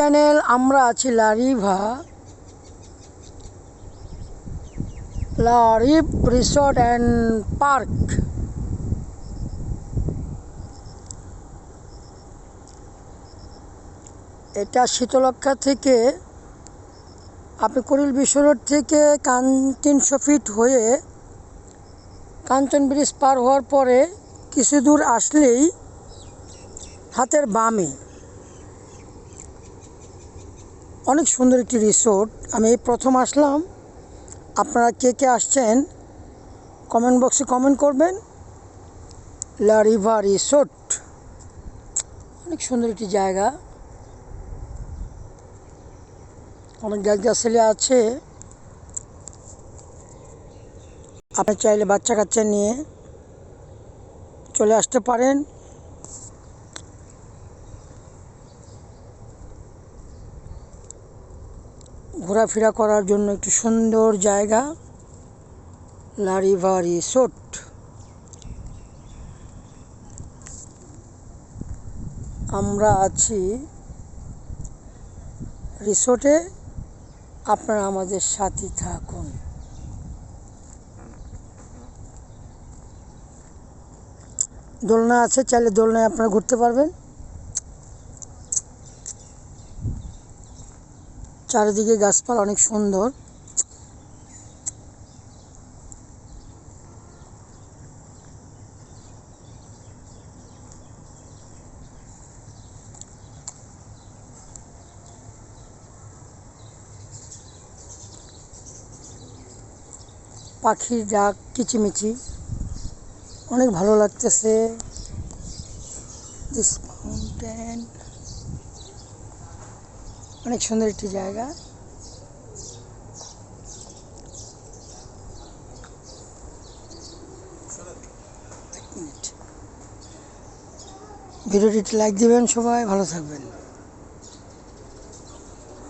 Channel আমরা আছি Le Reve resort and park. এটা শীতলক্ষা থেকে আপনি কুড়িল বিশ্ব রোড থেকে 300 ফিট হয়ে কাঞ্চন ব্রিজ পার হওয়ার পরে কিছু দূর আসলেই হাতের বামে অনেক সুন্দর একটি রিসোর্ট। আমি এই প্রথম আসলাম। আপনারা কে কে আসছেন কমেন্ট বক্সে কমেন্ট করবেন। লারিভ রিসোর্ট অনেক সুন্দর একটি জায়গা, অনেক গাছগাছালি আছে। আপনি চাইলে বাচ্চা কাচ্চা নিয়ে চলে আসতে পারেন। ঘোরাফেরা করার জন্য একটু সুন্দর জায়গা লারিভ রিসোর্ট। আমরা আছি রিসোর্টে, আপনারা আমাদের সাথে থাকুন। দোলনা আছে, চাইলে দোলনায় আপনারা ঘুরতে পারবেন। চারিদিকে গাছপালা অনেক সুন্দর। পাখির ডাক কিচিমিচি অনেক ভালো লাগতেছে। দিস মাউন্টেন অনেক সুন্দর একটি জায়গা। ভিডিওটি লাইক দিবেন, সবাই ভালো থাকবেন।